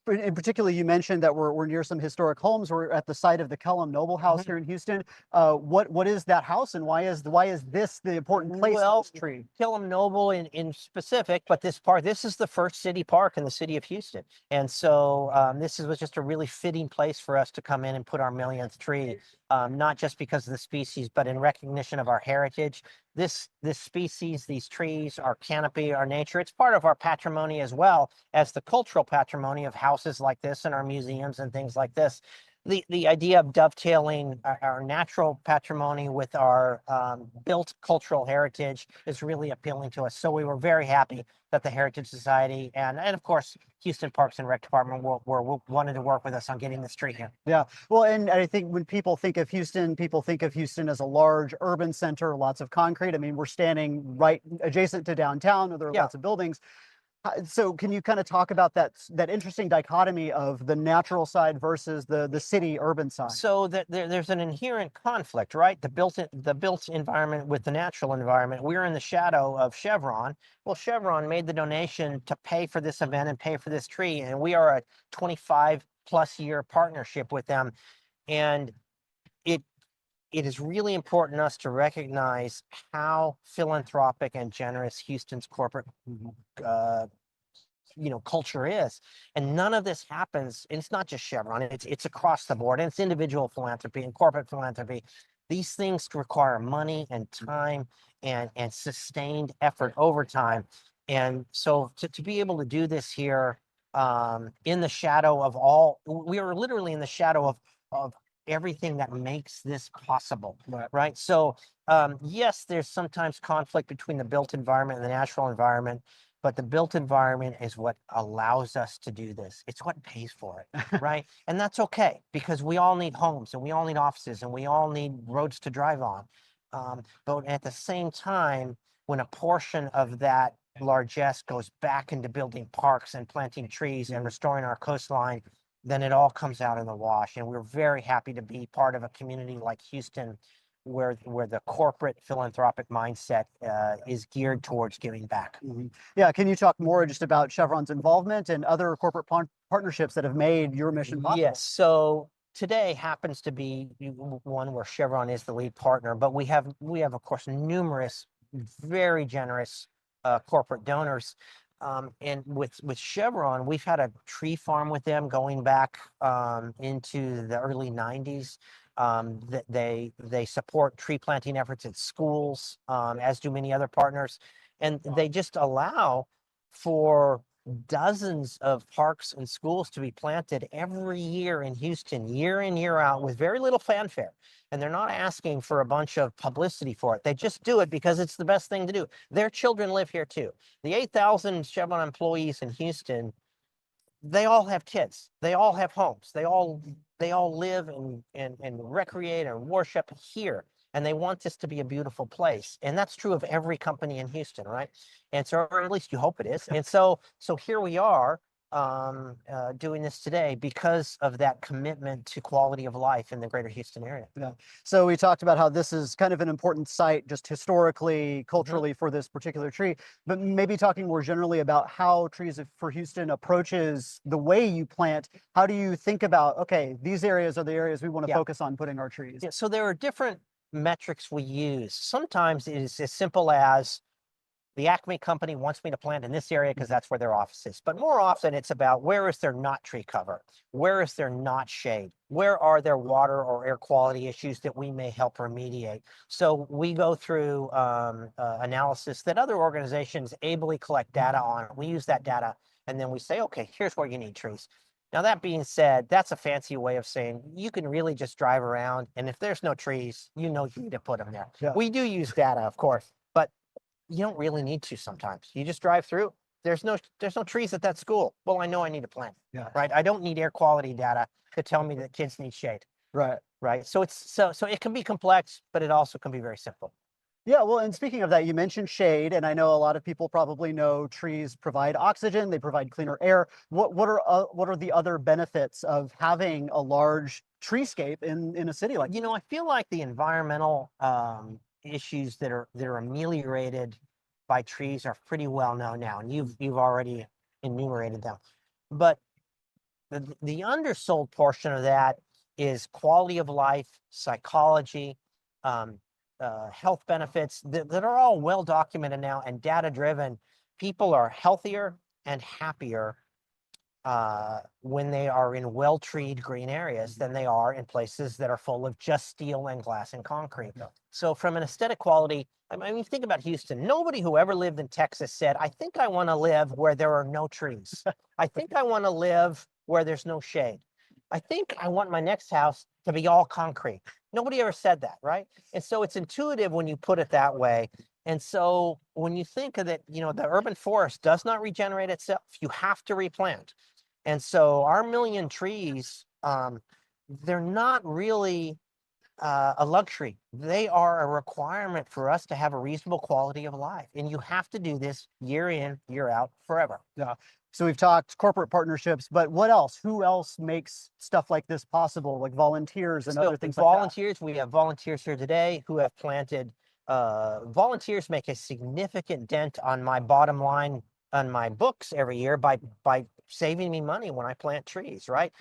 in particular, you mentioned that we're near some historic homes. We're at the site of the Kellum Noble House here in Houston. What is that house, and why is this the important place for this tree? Kellum Noble in specific, but this is the first city park in the city of Houston, and so was just a really fitting place for us to come in and put our millionth tree. Not just because of the species, but in recognition of our heritage. This species, these trees, our canopy, our nature, it's part of our patrimony as well as the cultural patrimony of houses like this and our museums and things like this. The idea of dovetailing our natural patrimony with our built cultural heritage is really appealing to us. So we were very happy that the Heritage Society and of course Houston Parks and Rec Department wanted to work with us on getting this tree here. Yeah, well, and I think when people think of Houston as a large urban center, lots of concrete. I mean, we're standing right adjacent to downtown, where there are lots of buildings. So can you kind of talk about that interesting dichotomy of the natural side versus the city urban side? So that there's an inherent conflict, right? The built environment with the natural environment. We're in the shadow of Chevron. Well, Chevron made the donation to pay for this event and pay for this tree, and we are a 25+ year partnership with them. And it is really important to us to recognize how philanthropic and generous Houston's corporate culture is. And none of this happens, and it's not just Chevron, it's across the board, and it's individual philanthropy and corporate philanthropy. These things require money and time and sustained effort over time. And so to be able to do this here in the shadow of we are literally in the shadow of everything that makes this possible, right? So yes, there's sometimes conflict between the built environment and the natural environment, but the built environment is what allows us to do this. It's what pays for it, right? And that's okay, because we all need homes and we all need offices and we all need roads to drive on. But at the same time, when a portion of that largesse goes back into building parks and planting trees and restoring our coastline, then it all comes out in the wash. And we're very happy to be part of a community like Houston where the corporate philanthropic mindset is geared towards giving back. Yeah, can you talk more just about Chevron's involvement and other corporate partnerships that have made your mission possible? Yes, so today happens to be one where Chevron is the lead partner, but we have of course numerous very generous corporate donors. And with Chevron, we've had a tree farm with them going back into the early 90s. That they support tree planting efforts at schools, as do many other partners. And they just allow for dozens of parks and schools to be planted every year in Houston, year in, year out, with very little fanfare. And they're not asking for a bunch of publicity for it. They just do it because it's the best thing to do. Their children live here too. The 8,000 Chevron employees in Houston, they all have kids. They all have homes. They all live and recreate and worship here. And they want this to be a beautiful place. And that's true of every company in Houston, right? And so, or at least you hope it is. And so here we are doing this today because of that commitment to quality of life in the greater Houston area. Yeah. So we talked about how this is kind of an important site just historically, culturally for this particular tree, but maybe talking more generally about how Trees for Houston approaches the way you plant. How do you think about, okay, these areas are the areas we want to focus on putting our trees? Yeah, so there are different metrics we use. Sometimes it is as simple as the Acme company wants me to plant in this area because that's where their office is. But more often it's about where is there not tree cover? Where is there not shade? Where are there water or air quality issues that we may help remediate? So we go through analysis that other organizations ably collect data on. We use that data and then we say, okay, here's where you need trees. Now, that being said, that's a fancy way of saying you can really just drive around, and if there's no trees, you need to put them there. Yeah. We do use data, of course, but you don't really need to sometimes. You just drive through. There's no trees at that school. Well, I know I need a plant. Yeah. Right. I don't need air quality data to tell me that kids need shade. Right. Right. So so it can be complex, but it also can be very simple. Yeah, well, and speaking of that, you mentioned shade, and I know a lot of people probably know trees provide oxygen, they provide cleaner air. What are the other benefits of having a large treescape in a city like? I feel like the environmental issues that are ameliorated by trees are pretty well known now, and you've already enumerated them. But the undersold portion of that is quality of life, psychology, health benefits that are all well documented now and data driven. People are healthier and happier when they are in well-treed green areas than they are in places that are full of just steel and glass and concrete. Yeah. So from an aesthetic quality, I mean, think about Houston. Nobody who ever lived in Texas said, I think I want to live where there are no trees. I think I want to live where there's no shade. I think I want my next house to be all concrete. Nobody ever said that, right? And so it's intuitive when you put it that way. And so when you think of it, the urban forest does not regenerate itself. You have to replant. And so our million trees, they're not really a luxury. They are a requirement for us to have a reasonable quality of life. And you have to do this year in, year out, forever. Yeah. So we've talked corporate partnerships, but what else? Who else makes stuff like this possible, like volunteers and other things like that? Volunteers, we have volunteers here today who have planted. Volunteers make a significant dent on my bottom line on my books every year by saving me money when I plant trees, right?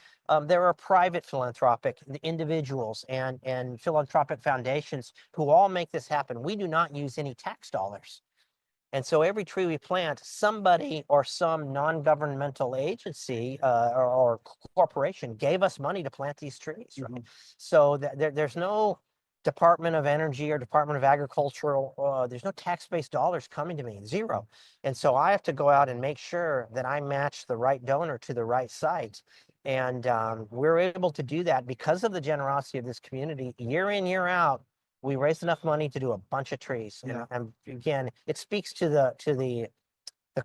There are private philanthropic individuals and philanthropic foundations who all make this happen. We do not use any tax dollars. And so every tree we plant, somebody or some non-governmental agency or corporation gave us money to plant these trees, right? Mm-hmm. So there's no Department of Energy or Department of Agricultural, there's no tax-based dollars coming to me, zero. And so I have to go out and make sure that I match the right donor to the right site. And we're able to do that because of the generosity of this community. Year in, year out, we raise enough money to do a bunch of trees. Yeah. And again, it speaks to the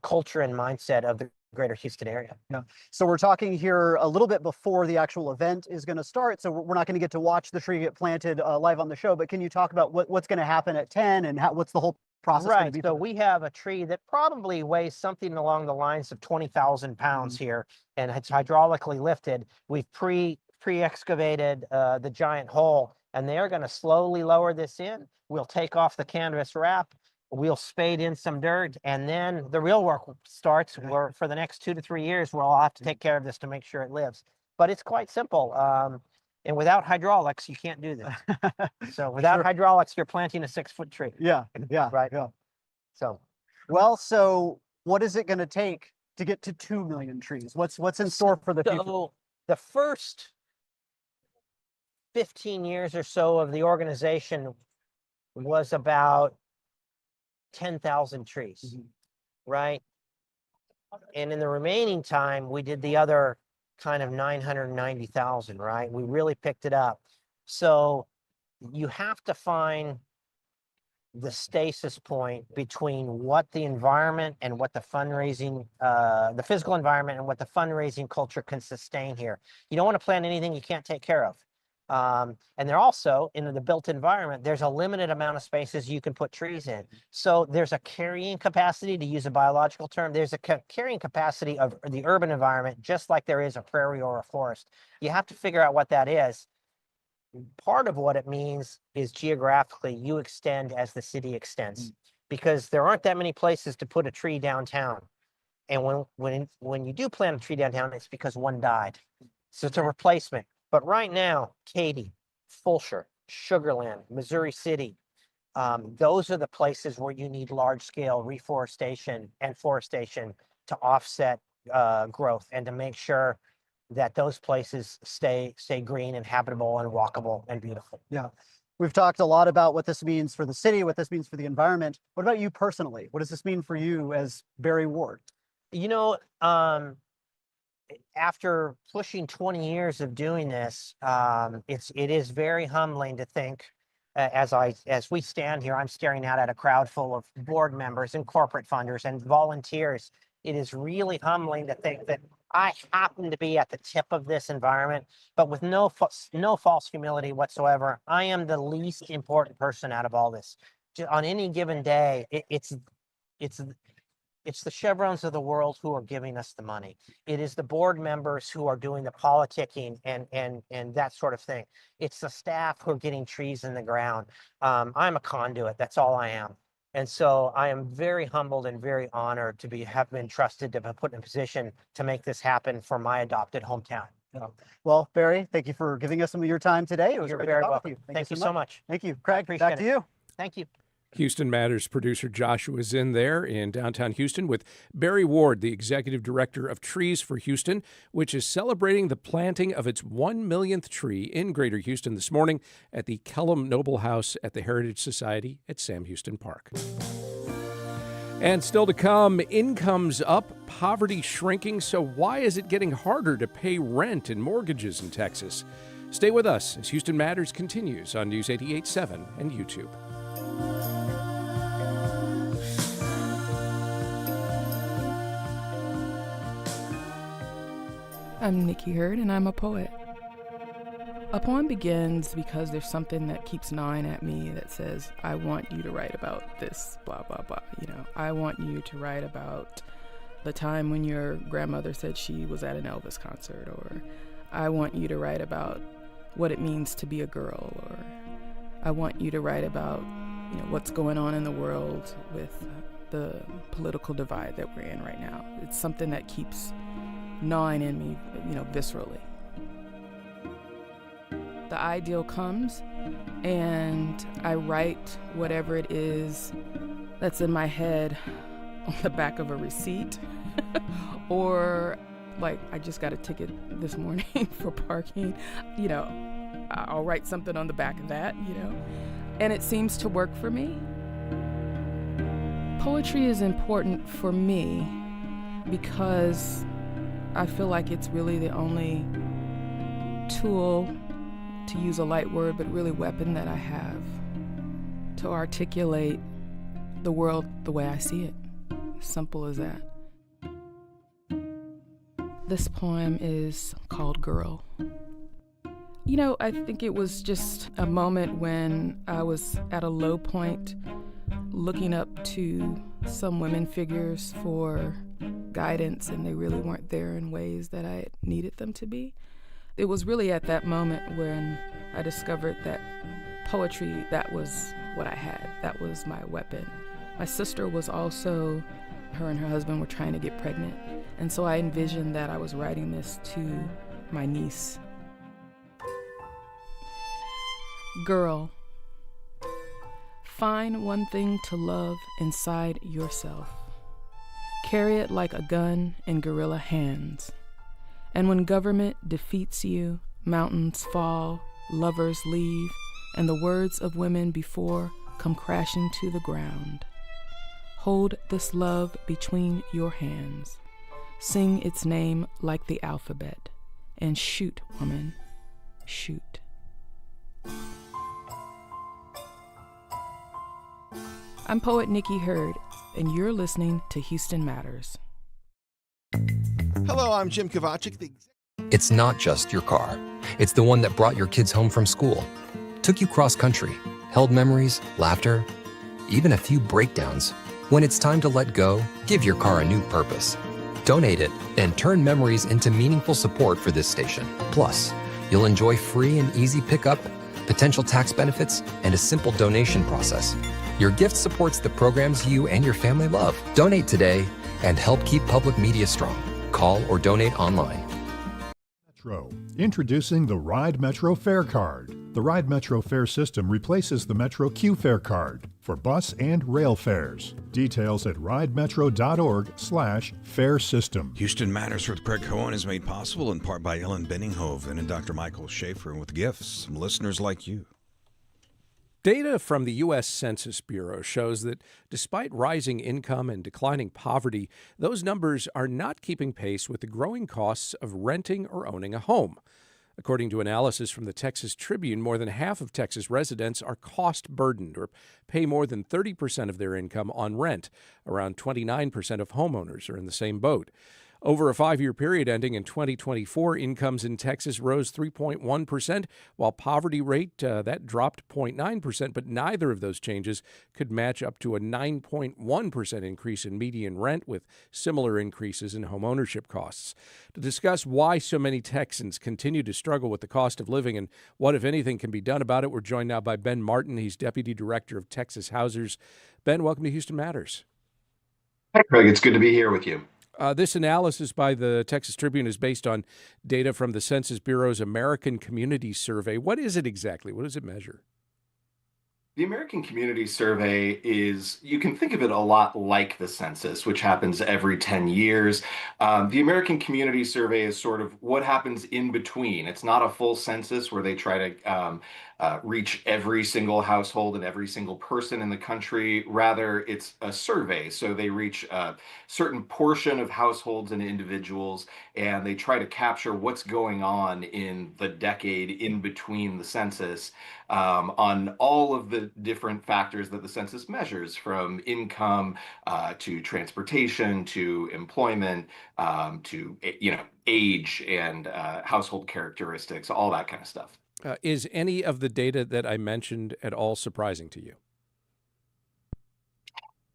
culture and mindset of the greater Houston area. Yeah. So we're talking here a little bit before the actual event is going to start. So we're not going to get to watch the tree get planted live on the show, but can you talk about what's going to happen at 10 and what's the whole process going to be? So we have a tree that probably weighs something along the lines of 20,000 pounds here, and it's hydraulically lifted. We've pre-excavated the giant hole, and they are going to slowly lower this in. We'll take off the canvas wrap. We'll spade in some dirt, and then the real work starts. Where for the next 2 to 3 years, we'll have to take care of this to make sure it lives. But it's quite simple. And without hydraulics, you can't do this. So without hydraulics, you're planting a 6-foot tree. Yeah, yeah, right. Yeah. So, so what is it going to take to get to 2 million trees? What's in store for the future? So the first 15 years or so of the organization was about 10,000 trees, right? And in the remaining time, we did the other kind of 990,000, right? We really picked it up. So you have to find the stasis point between what the environment and what the fundraising, the physical environment and what the fundraising culture can sustain here. You don't want to plant anything you can't take care of. And they're also in the built environment, there's a limited amount of spaces you can put trees in. So there's a carrying capacity, to use a biological term, there's a carrying capacity of the urban environment, just like there is a prairie or a forest. You have to figure out what that is. Part of what it means is geographically you extend as the city extends, because there aren't that many places to put a tree downtown. And when you do plant a tree downtown, it's because one died. So it's a replacement. But right now, Katy, Fulshire, Sugarland, Missouri City, those are the places where you need large-scale reforestation and forestation to offset growth and to make sure that those places stay green and habitable and walkable and beautiful. Yeah. We've talked a lot about what this means for the city, what this means for the environment. What about you personally? What does this mean for you as Barry Ward? You know, after pushing 20 years of doing this, it is very humbling to think, as we stand here, I'm staring out at a crowd full of board members and corporate funders and volunteers. It is really humbling to think that I happen to be at the tip of this environment, but with no false humility whatsoever. I am the least important person out of all this. On any given day, it's the chevrons of the world who are giving us the money. It is the board members who are doing the politicking and that sort of thing. It's the staff who are getting trees in the ground. I'm a conduit. That's all I am. And so I am very humbled and very honored to have been trusted to be put in a position to make this happen for my adopted hometown. Well, Barry, thank you for giving us some of your time today. It was You're great very to talk welcome. with you. Thank you so much. Thank you. Craig, Appreciate back to you. Thank you. Houston Matters producer Joshua is in there in downtown Houston with Barry Ward, the executive director of Trees for Houston, which is celebrating the planting of its 1 millionth tree in Greater Houston this morning at the Kellum Noble House at the Heritage Society at Sam Houston Park. And still to come, income's up, poverty shrinking, so why is it getting harder to pay rent and mortgages in Texas? Stay with us as Houston Matters continues on News 88.7 and YouTube. I'm Nikki Hurd, and I'm a poet. A poem begins because there's something that keeps gnawing at me that says, I want you to write about this, blah, blah, blah. You know, I want you to write about the time when your grandmother said she was at an Elvis concert, or I want you to write about what it means to be a girl, or I want you to write about, you know, what's going on in the world with the political divide that we're in right now. It's something that keeps gnawing in me, you know, viscerally. The ideal comes, and I write whatever it is that's in my head on the back of a receipt, or like I just got a ticket this morning for parking. You know, I'll write something on the back of that, you know, and it seems to work for me. Poetry is important for me because I feel like it's really the only tool, to use a light word, but really weapon that I have to articulate the world the way I see it. Simple as that. This poem is called Girl. You know, I think it was just a moment when I was at a low point, looking up to some women figures for guidance, and they really weren't there in ways that I needed them to be. It was really at that moment when I discovered that poetry, that was what I had. That was my weapon. My sister was also, her and her husband were trying to get pregnant, and so I envisioned that I was writing this to my niece. Girl, find one thing to love inside yourself. Carry it like a gun in guerrilla hands. And when government defeats you, mountains fall, lovers leave, and the words of women before come crashing to the ground. Hold this love between your hands. Sing its name like the alphabet. And shoot, woman, shoot. I'm poet Nikki Hurd, and you're listening to Houston Matters. Hello, I'm Jim Kovacic. It's not just your car. It's the one that brought your kids home from school, took you cross-country, held memories, laughter, even a few breakdowns. When it's time to let go, give your car a new purpose. Donate it and turn memories into meaningful support for this station. Plus, you'll enjoy free and easy pickup, potential tax benefits, and a simple donation process. Your gift supports the programs you and your family love. Donate today and help keep public media strong. Call or donate online. Metro. Introducing the Ride Metro Fare Card. The Ride Metro Fare system replaces the Metro Q Fare Card for bus and rail fares. Details at ridemetro.org/fare system. Houston Matters with Craig Cohen is made possible in part by Ellen Benninghoven and Dr. Michael Schaefer, and with gifts from listeners like you. Data from the U.S. Census Bureau shows that despite rising income and declining poverty, those numbers are not keeping pace with the growing costs of renting or owning a home. According to analysis from the Texas Tribune, more than half of Texas residents are cost-burdened or pay more than 30% of their income on rent. Around 29% of homeowners are in the same boat. Over a 5-year period ending in 2024, incomes in Texas rose 3.1%, while poverty rate, that dropped 0.9%, but neither of those changes could match up to a 9.1% increase in median rent, with similar increases in home ownership costs. To discuss why so many Texans continue to struggle with the cost of living and what, if anything, can be done about it, we're joined now by Ben Martin. He's Deputy Director of Texas Housers. Ben, welcome to Houston Matters. Hi, Craig. It's good to be here with you. This analysis by the Texas Tribune is based on data from the Census Bureau's American Community Survey. What is it exactly? What does it measure? The American Community Survey is, you can think of it a lot like the census, which happens every 10 years. The American Community Survey is sort of what happens in between. It's not a full census where they try to reach every single household and every single person in the country. Rather, it's a survey. So they reach a certain portion of households and individuals, and they try to capture what's going on in the decade in between the census on all of the different factors that the census measures, from income to transportation to employment to age and household characteristics, all that kind of stuff. Is any of the data that I mentioned at all surprising to you?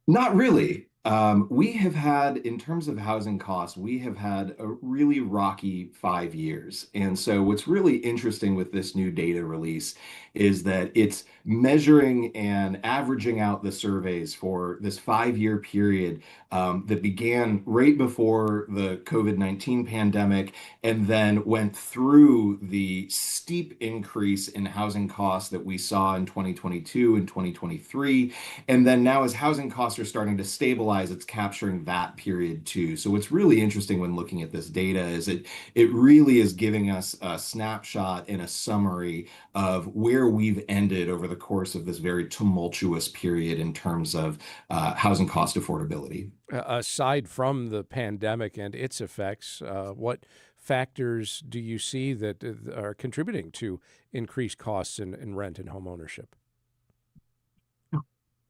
Not really. We have had, in terms of housing costs, we have had a really rocky 5 years. And so what's really interesting with this new data release is that it's measuring and averaging out the surveys for this 5-year period that began right before the COVID-19 pandemic and then went through the steep increase in housing costs that we saw in 2022 and 2023. And then now, as housing costs are starting to stabilize, it's capturing that period too. So what's really interesting when looking at this data is it really is giving us a snapshot and a summary of where we've ended over the course of this very tumultuous period in terms of housing cost affordability. Aside from the pandemic and its effects, what factors do you see that are contributing to increased costs in rent and home ownership?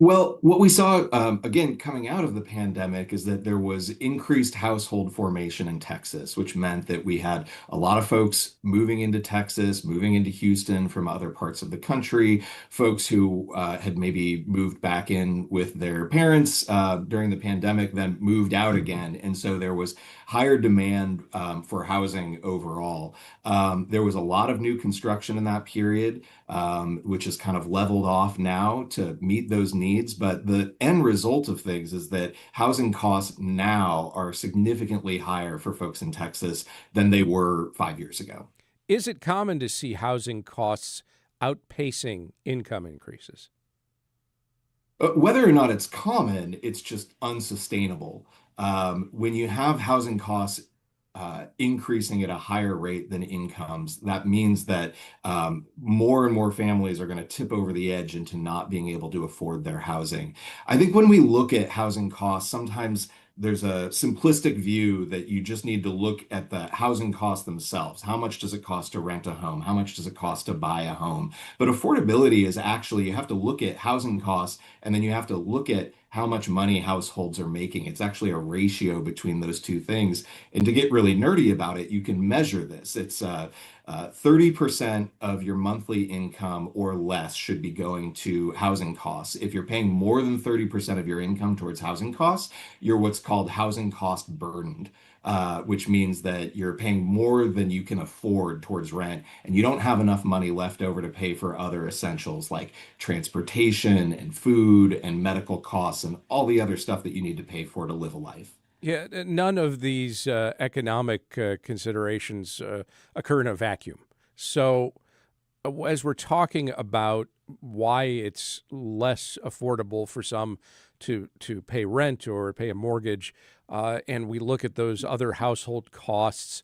Well, what we saw, again, coming out of the pandemic is that there was increased household formation in Texas, which meant that we had a lot of folks moving into Texas, moving into Houston from other parts of the country, folks who had maybe moved back in with their parents during the pandemic, then moved out again. And so there was higher demand for housing overall. There was a lot of new construction in that period, which is kind of leveled off now to meet those needs. But the end result of things is that housing costs now are significantly higher for folks in Texas than they were 5 years ago. Is it common to see housing costs outpacing income increases? Whether or not it's common, it's just unsustainable. When you have housing costs increasing at a higher rate than incomes, that means that more and more families are going to tip over the edge into not being able to afford their housing. I think when we look at housing costs, sometimes there's a simplistic view that you just need to look at the housing costs themselves. How much does it cost to rent a home? How much does it cost to buy a home? But affordability is actually, you have to look at housing costs, and then you have to look at how much money households are making. It's actually a ratio between those two things. And to get really nerdy about it, you can measure this. It's 30% of your monthly income or less should be going to housing costs. If you're paying more than 30% of your income towards housing costs, you're what's called housing cost burdened, which means that you're paying more than you can afford towards rent, and you don't have enough money left over to pay for other essentials like transportation and food and medical costs and all the other stuff that you need to pay for to live a life. Yeah, none of these economic considerations occur in a vacuum. So as we're talking about why it's less affordable for some to pay rent or pay a mortgage, and we look at those other household costs,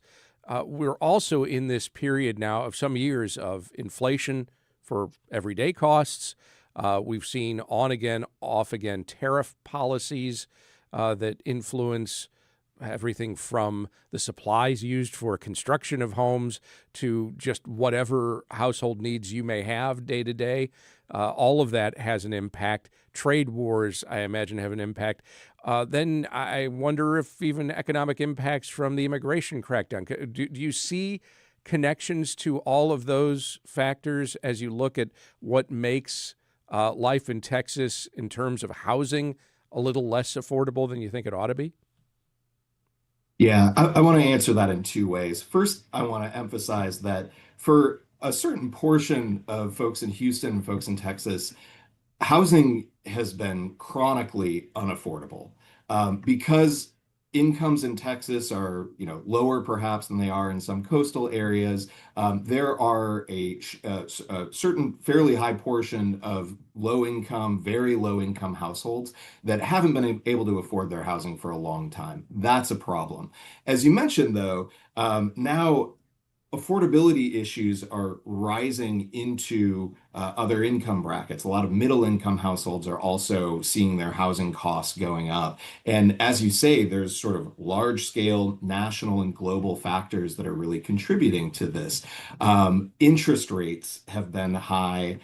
we're also in this period now of some years of inflation for everyday costs, We've seen on again, off again tariff policies that influence everything from the supplies used for construction of homes to just whatever household needs you may have day to day. All of that has an impact. Trade wars, I imagine, have an impact. Then I wonder if even economic impacts from the immigration crackdown. Do you see connections to all of those factors as you look at what makes life in Texas in terms of housing a little less affordable than you think it ought to be? Yeah, I want to answer that in two ways. First, I want to emphasize that for a certain portion of folks in Houston and folks in Texas, housing has been chronically unaffordable because incomes in Texas are, lower perhaps than they are in some coastal areas. There are a certain fairly high portion of low income, very low income households that haven't been able to afford their housing for a long time. That's a problem. As you mentioned, though, now affordability issues are rising into other income brackets. A lot of middle income households are also seeing their housing costs going up. And as you say, there's sort of large scale national and global factors that are really contributing to this. Interest rates have been high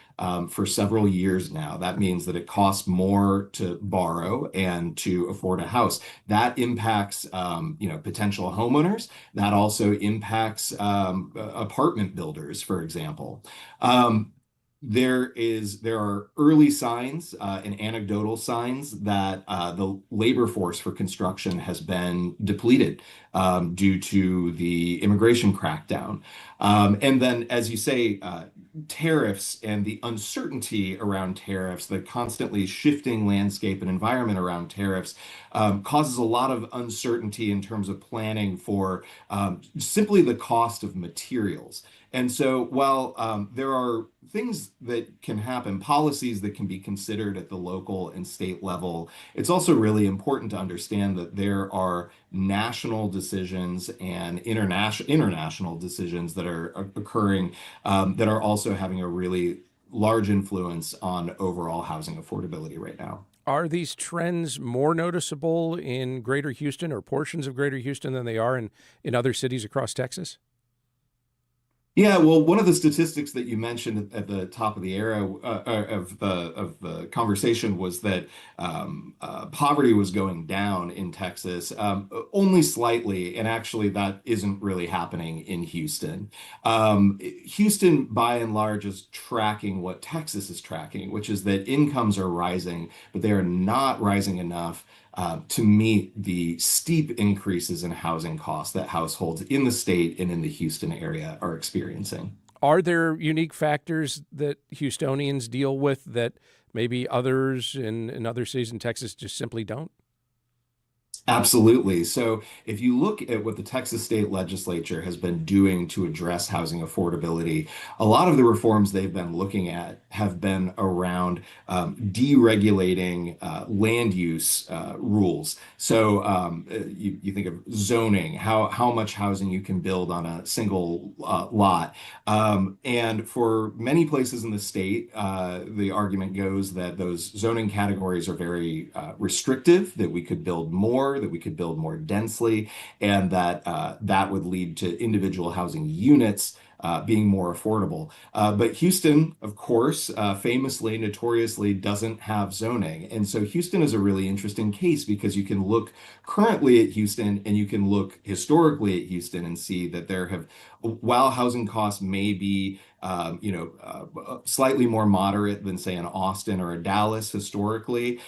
for several years now. That means that it costs more to borrow and to afford a house. That impacts, potential homeowners. That also impacts apartment builders, for example. There are early signs and anecdotal signs that the labor force for construction has been depleted due to the immigration crackdown. And then, as you say, tariffs and the uncertainty around tariffs, the constantly shifting landscape and environment around tariffs causes a lot of uncertainty in terms of planning for simply the cost of materials. And so while there are things that can happen, policies that can be considered at the local and state level, it's also really important to understand that there are national decisions and international decisions that are occurring that are also having a really large influence on overall housing affordability right now. Are these trends more noticeable in Greater Houston or portions of Greater Houston than they are in other cities across Texas? Yeah, well, one of the statistics that you mentioned at the top of the of the conversation was that poverty was going down in Texas, only slightly, and actually that isn't really happening in Houston. Houston, by and large, is tracking what Texas is tracking, which is that incomes are rising, but they are not rising enough to meet the steep increases in housing costs that households in the state and in the Houston area are experiencing. Are there unique factors that Houstonians deal with that maybe others in other cities in Texas just simply don't? Absolutely. So if you look at what the Texas state legislature has been doing to address housing affordability, a lot of the reforms they've been looking at have been around deregulating land use rules. So you think of zoning, how much housing you can build on a single lot. And for many places in the state, the argument goes that those zoning categories are very restrictive, that we could build more, that we could build more densely, and that that would lead to individual housing units being more affordable. But Houston, of course, famously, notoriously doesn't have zoning. And so Houston is a really interesting case because you can look currently at Houston and you can look historically at Houston and see that there have, while housing costs may be slightly more moderate than, say, an Austin or a Dallas historically,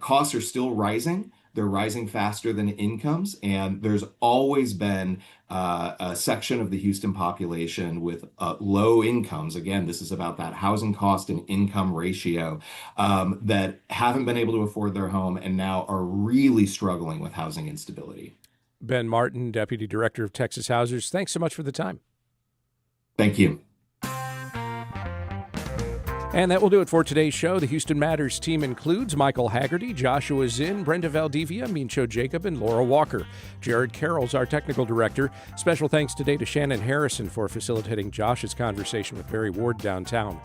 costs are still rising. They're rising faster than incomes, and there's always been a section of the Houston population with low incomes. Again, this is about that housing cost and income ratio that haven't been able to afford their home and now are really struggling with housing instability. Ben Martin, Deputy Director of Texas Housers, thanks so much for the time. Thank you. And that will do it for today's show. The Houston Matters team includes Michael Haggerty, Joshua Zinn, Brenda Valdivia, Mincho Jacob, and Laura Walker. Jared Carroll's our technical director. Special thanks today to Shannon Harrison for facilitating Josh's conversation with Barry Ward downtown.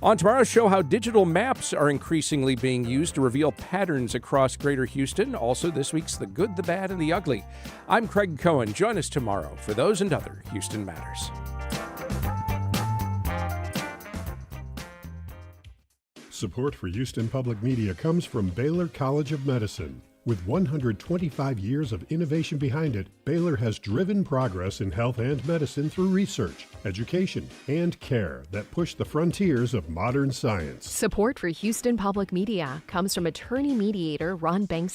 On tomorrow's show, how digital maps are increasingly being used to reveal patterns across Greater Houston. Also, this week's The Good, the Bad, and the Ugly. I'm Craig Cohen. Join us tomorrow for those and other Houston Matters. Support for Houston Public Media comes from Baylor College of Medicine. With 125 years of innovation behind it, Baylor has driven progress in health and medicine through research, education, and care that push the frontiers of modern science. Support for Houston Public Media comes from attorney mediator Ron Banks